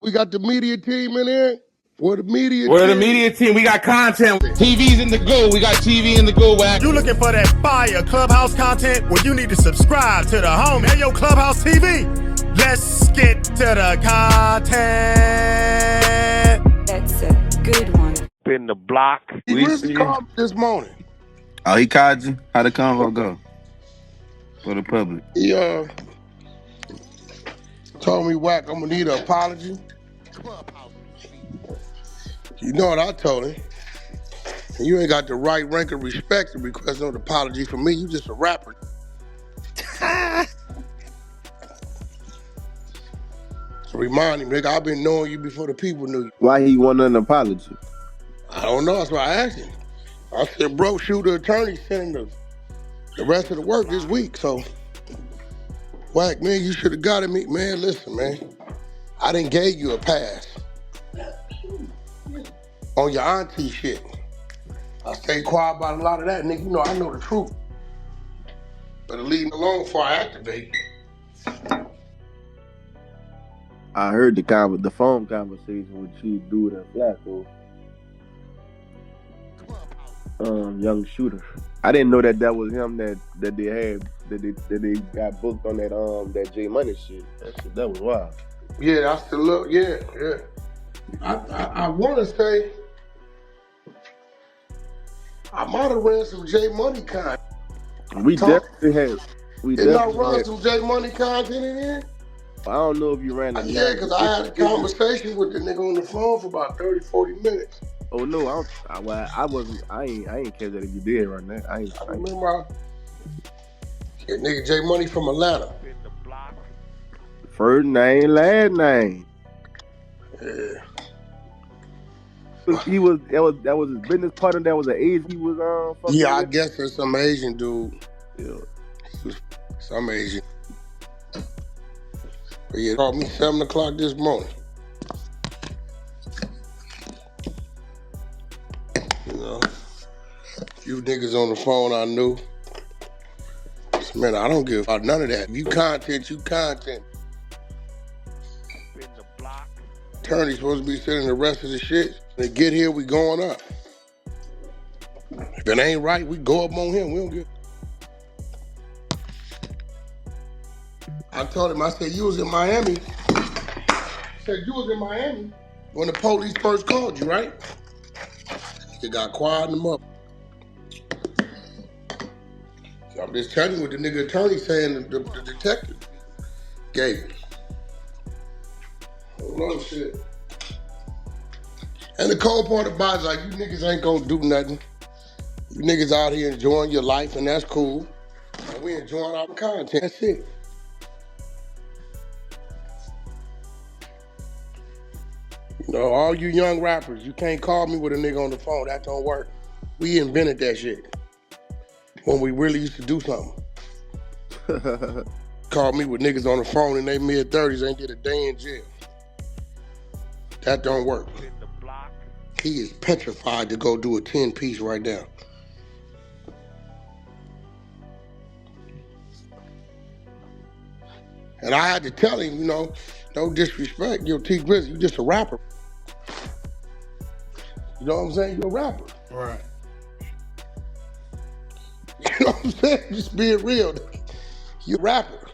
We got the media team in here. We're the media team. We got content. TV's in the go. We got TV in the go, Wack. You looking for that fire Clubhouse content? Well, you need to subscribe to the home. Hey, yo, Clubhouse TV. Let's get to the content. That's a good one. In the block. He really called me this morning. Oh, he called you? How the convo go? For the public. He told me, Wack, I'm gonna need an apology. You know what I told him? You ain't got the right rank of respect to request no apology from me. You just a rapper. So remind him, nigga, I've been knowing you before the people knew you. Why he wanted an apology? I don't know. That's why I asked him. I said, bro, shoot, the attorney sending the rest of the work this week. So, Wack, man, you should have got at me. Man, listen, man. I done gave you a pass on your auntie shit. I stay quiet about a lot of that, nigga. You know, I know the truth. Better leave me alone before I activate. I heard the phone conversation with you, dude, and Flacco. Young shooter. I didn't know that was him that they had that they got booked on that J Money shit. That was wild. Yeah, that's the look. Yeah. I want to say I might have ran some J Money content. We definitely had. Didn't I run some J Money content in here? I don't know if you ran it. Yeah, because I had a conversation with the nigga on the phone for about 30, 40 minutes. Oh no, I wasn't. I ain't care that if you did run that. I remember that nigga J Money from Atlanta. First name, last name. Yeah. That was his business partner. That was an age he was on. Yeah, I guess there's some Asian dude. Yeah, some Asian. But yeah, called me 7 o'clock this morning. You know, a few niggas on the phone I knew. Man, I don't give about none of that. You content. Attorney's supposed to be sending the rest of the shit. They get here, we going up. If it ain't right, we go up on him. We don't get. I told him, I said, you was in Miami. When the police first called you, right? He got quiet in the mother. So I'm just telling you what the nigga attorney saying the detective gave him. Oh, shit. And the cold part about it is like, you niggas ain't gonna do nothing. You niggas out here enjoying your life, and that's cool. And we enjoying our content. That's it. You know, all you young rappers, you can't call me with a nigga on the phone. That don't work. We invented that shit when we really used to do something. Call me with niggas on the phone in their mid-30s, ain't get a day in jail. That don't work. He is petrified to go do a 10-piece right now. And I had to tell him, you know, no disrespect, yo, Tee Grizzley, you just a rapper. You know what I'm saying? You're a rapper. Right. You know what I'm saying? Just being real. You're a rapper.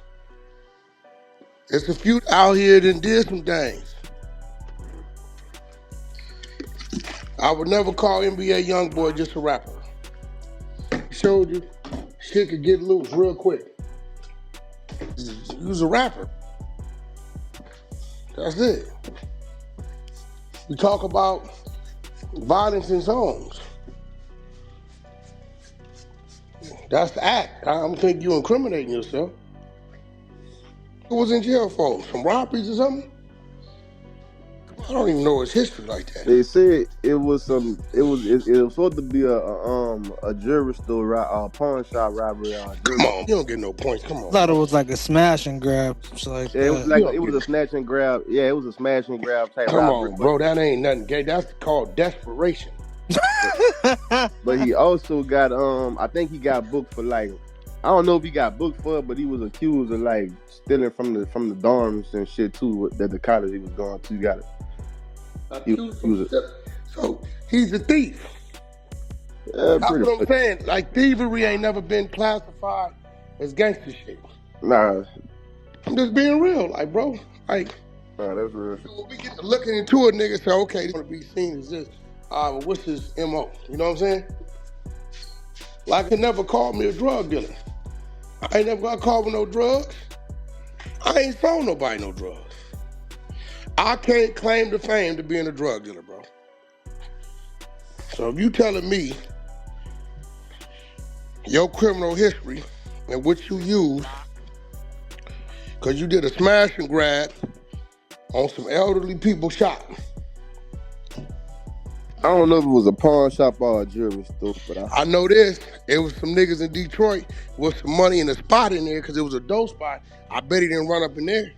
There's a few out here that did some things. I would never call NBA Youngboy just a rapper. He showed you shit could get loose real quick. He was a rapper. That's it. We talk about violence in songs. That's the act. I don't think you're incriminating yourself. Who was in jail for? Some robberies or something? I don't even know his history like that. They said it was supposed to be a jewelry store, pawn shop robbery. Come on, you don't get no points. Come on. I thought it was like a smash and grab. Like yeah, it was a snatch and grab. Yeah, it was a smash and grab type. Come robbery, on, bro, that ain't nothing gay. That's called desperation. But he also got I think he got booked for like I don't know if he got booked for it, but he was accused of like stealing from the dorms and shit too. That the college he was going to. You got it. So he's a thief. Yeah, That's what I'm saying. Like thievery ain't never been classified as gangster shit. Nah, I'm just being real, like bro. Like, nah, that's real. So when we get to looking into a nigga, say, okay, they want to be seen as this. Well, what's his MO? You know what I'm saying? Like, he never called me a drug dealer. I ain't never got caught with no drugs. I ain't sold nobody no drugs. I can't claim the fame to being a drug dealer, bro. So if you telling me your criminal history and what you use, because you did a smash and grab on some elderly people shop. I don't know if it was a pawn shop or a jewelry store, but I know this. It was some niggas in Detroit with some money in the spot in there because it was a dope spot. I bet he didn't run up in there.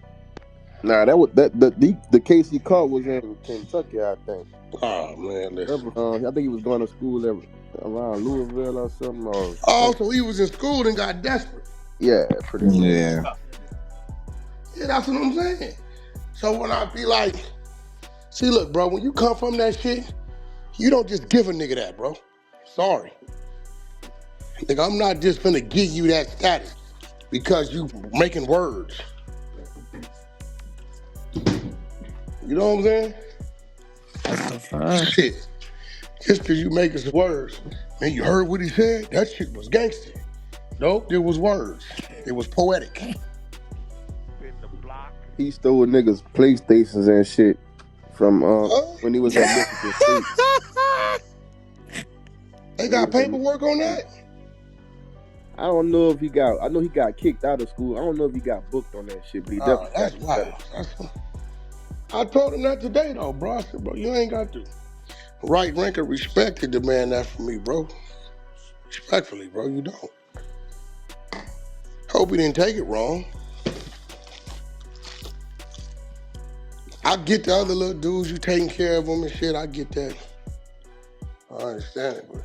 Nah, the case he caught was in Kentucky, I think. Oh man, listen. I think he was going to school around Louisville or something. So he was in school and got desperate. Yeah, pretty much. Yeah. Yeah, that's what I'm saying. So when I be like, see, look, bro, when you come from that shit, you don't just give a nigga that, bro. Sorry. Nigga, I'm not just finna give you that status because you making words. You know what I'm saying? That's a fact. Shit. Just because you making some words. Man, you heard what he said? That shit was gangster. Nope, it was words. It was poetic. He stole niggas' PlayStations and shit from when he was at Michigan State. They got paperwork on that? I don't know if I know he got kicked out of school. I don't know if he got booked on that shit, but he definitely that's wild. I told him that today though, bro. I said, bro, you ain't got to. Right rank and respect to demand that from me, bro. Respectfully, bro, you don't. Hope he didn't take it wrong. I get the other little dudes, you taking care of them and shit, I get that. I understand it, but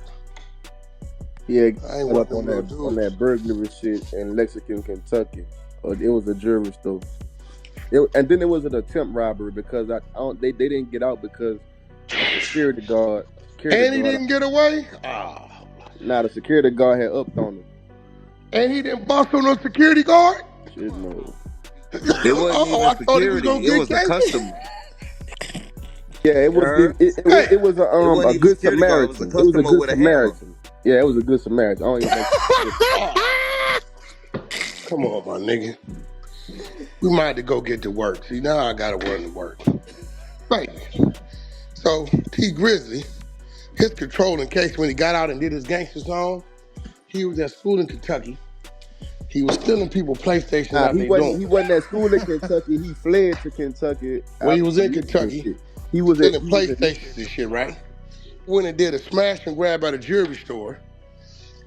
yeah, I ain't up on that burglary shit in Lexington, Kentucky. It was a jewelry store. And then it was an attempt robbery because they didn't get out because the security guard. And he didn't get away? Nah, the security guard had upped on him. And he didn't bust on no security guard? Shit, no. It wasn't even security. It was a customer. Yeah, it was a good Samaritan. It was a good Samaritan. Yeah, it was a good Samaritan. I don't even think. Come on, my nigga. We might have to go get to work. See, now I gotta run to work. Right. So, Tee Grizzley, his controlling case when he got out and did his gangster song, he was at school in Kentucky. He was stealing people's PlayStation. He wasn't at school in Kentucky. He fled to Kentucky. When he was in Kentucky, he was stealing PlayStations and shit, right? Went and did a smash and grab at a jewelry store,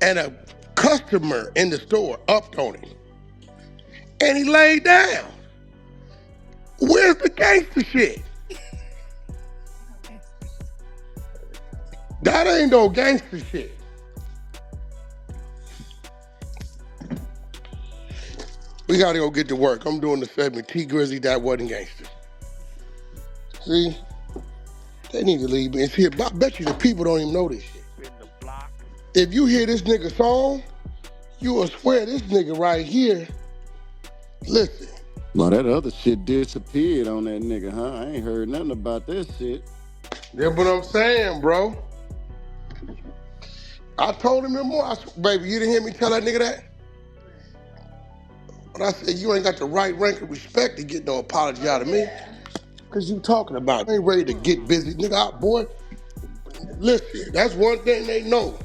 and a customer in the store upped on him. And he laid down. Where's the gangster shit? That ain't no gangster shit. We gotta go get to work. I'm doing the segment, Tee Grizzley, that wasn't gangster. See? They need to leave me. See, I bet you the people don't even know this shit. If you hear this nigga song, you will swear this nigga right here, listen. Well, that other shit disappeared on that nigga, huh? I ain't heard nothing about that shit. That's what I'm saying, bro. I told him no more. Baby, you didn't hear me tell that nigga that? But I said, you ain't got the right rank of respect to get no apology out of me. Cause you talking about, I ain't ready to get busy. Nigga, boy, listen, that's one thing they know.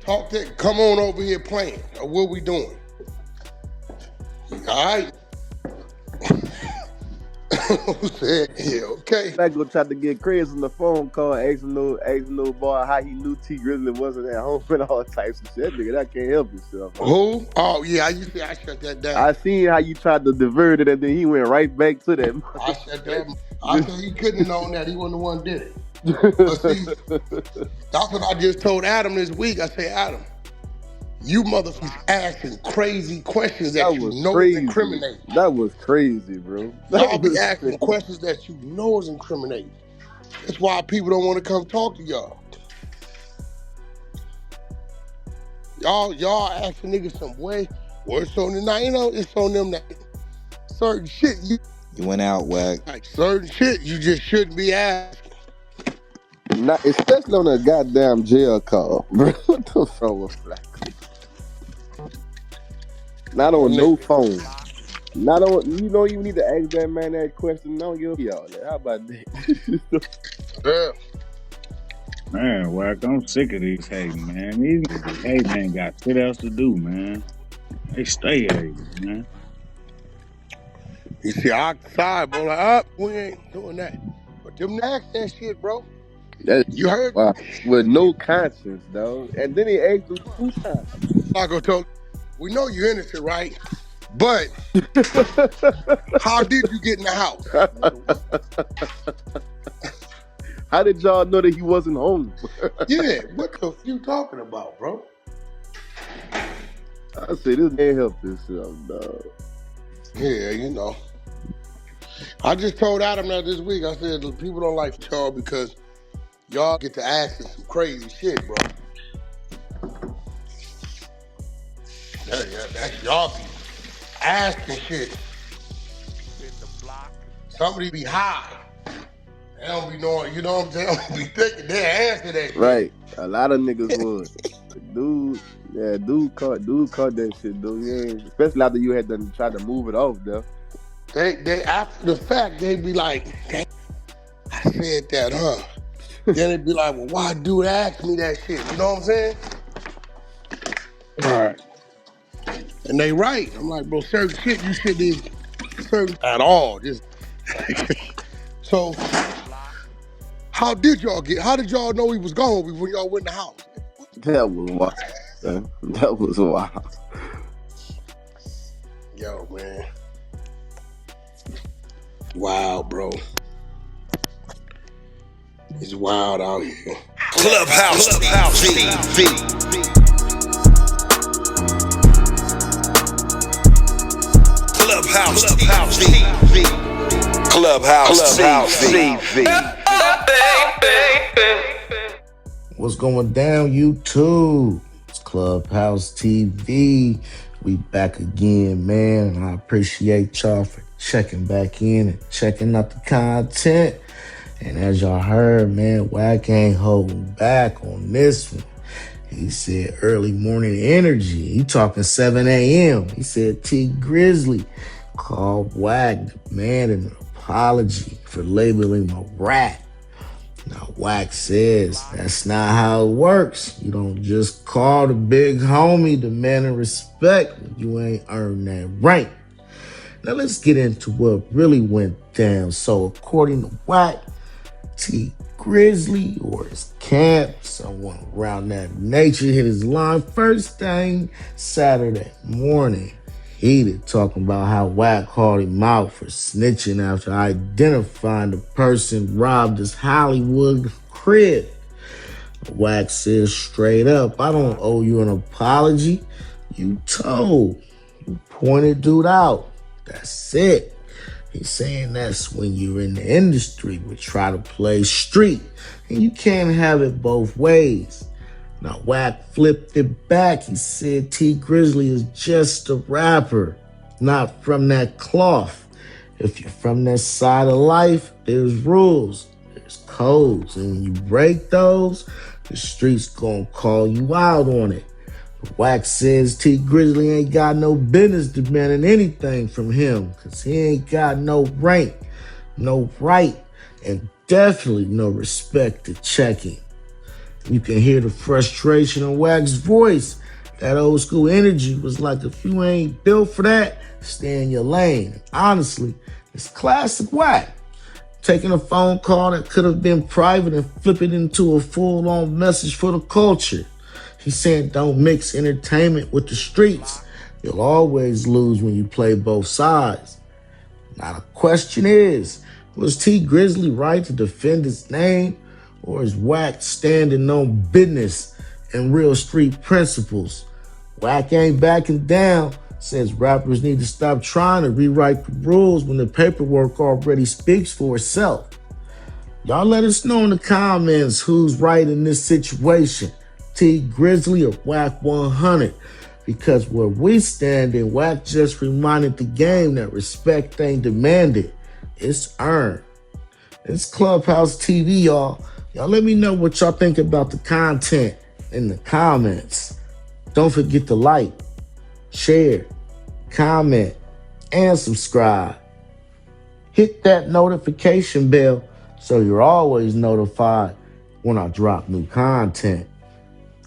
Talk that, come on over here playing, or what we doing? All right. Yeah, okay. I go try to get Chris on the phone call, asking no boy how he knew Tee Grizzley wasn't at home and all types of shit. Nigga, that can't help yourself. Who? Oh yeah, I shut that down. I seen how you tried to divert it and then he went right back to that. I shut that. I said he couldn't have known that. He wasn't the one who did it. But see, that's what I just told Adam this week. I say, Adam, You motherfuckers asking crazy questions That that you was know is crazy. incriminating. That was crazy, bro. That Y'all be was asking crazy. questions that you know is incriminating. That's why people don't want to come talk to y'all. Y'all asking niggas some way. Well, it's on the night, it's on them that certain shit You went out, Wack. like certain shit you just shouldn't be asking. Not especially on a goddamn jail call, bro. What the fuck with Flacco? Not on no phone. Not on. You don't even need to ask that man that question. No, you'll be all that. How about that? Yeah. Man, Wack, I'm sick of these hating, man. These niggas hating ain't got shit else to do, man. They stay hating, man. You see, outside, bro, like, we ain't doing that. But them ask that shit, bro. You heard? Wow. With no conscience, though. And then he asked him 2 times. Flacco told, we know you're innocent, right? But how did you get in the house? How did y'all know that he wasn't home? Yeah, what the f you talking about, bro? I said, this man help himself, dog. Yeah, you know. I just told Adam that this week. I said, look, people don't like y'all because y'all get to asking some crazy shit, bro. That's y'all be asking shit. Somebody be high. They don't be knowing, you know what I'm saying? They don't be thinking they answer that shit. Right. A lot of niggas would. Dude caught that shit, dude. Yeah. Especially after you had done tried to move it off, though. They after the fact, they be like, dang, I said that, huh? Then they be like, well, why dude ask me that shit? You know what I'm saying? Right. And they right. I'm like, bro, certain shit you shouldn't even certain at all. Just so how did y'all know he was gone when y'all went in the house? That was wild. Man. That was wild. Yo, man. Wow, bro. It's wild out here. Clubhouse TV. Clubhouse TV. Clubhouse TV. What's going down, YouTube? It's Clubhouse TV. We back again, man. And I appreciate y'all for checking back in and checking out the content. And as y'all heard, man, Wack ain't holding back on this one. He said early morning energy. He talking 7 a.m. He said Tee Grizzley called Wack, demanded an apology for labeling him a rat. Now, Wack says that's not how it works. You don't just call the big homie demanding respect when you ain't earned that rank. Now, let's get into what really went down. So, according to Wack, Tee Grizzley or his camp, someone around that nature, hit his line first thing Saturday morning. Heated, talking about how Wack called him out for snitching after identifying the person robbed his Hollywood crib. Wack says straight up, I don't owe you an apology. You told. You pointed dude out. That's it. He's saying that's when you're in the industry, we try to play street, and you can't have it both ways. Now, Wack flipped it back. He said Tee Grizzley is just a rapper, not from that cloth. If you're from that side of life, there's rules, there's codes, and when you break those, the streets gonna call you out on it. Wack says Tee Grizzley ain't got no business demanding anything from him because he ain't got no rank, no right, and definitely no respect to check him. You can hear the frustration in Wack's voice. That old school energy was like, if you ain't built for that, stay in your lane. Honestly, it's classic Wack. Taking a phone call that could have been private and flip it into a full-on message for the culture. He's saying don't mix entertainment with the streets. You'll always lose when you play both sides. Now the question is, was Tee Grizzley right to defend his name, or is Wack standing on business and real street principles? Wack ain't backing down. Says rappers need to stop trying to rewrite the rules when the paperwork already speaks for itself. Y'all let us know in the comments who's right in this situation. Tee Grizzley or Wack 100. Because where we stand in, Wack just reminded the game that respect ain't demanded. It's earned. It's Clubhouse TV, y'all. Y'all let me know what y'all think about the content in the comments. Don't forget to like, share, comment, and subscribe. Hit that notification bell so you're always notified when I drop new content.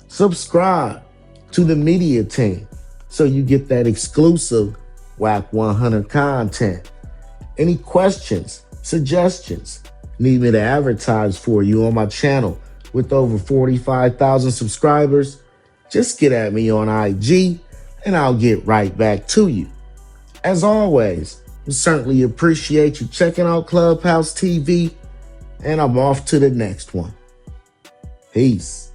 Subscribe to the media team so you get that exclusive Wack 100 content. Any questions, suggestions, need me to advertise for you on my channel with over 45,000 subscribers? Just get at me on IG and I'll get right back to you. As always, I certainly appreciate you checking out Clubhouse TV, and I'm off to the next one. Peace.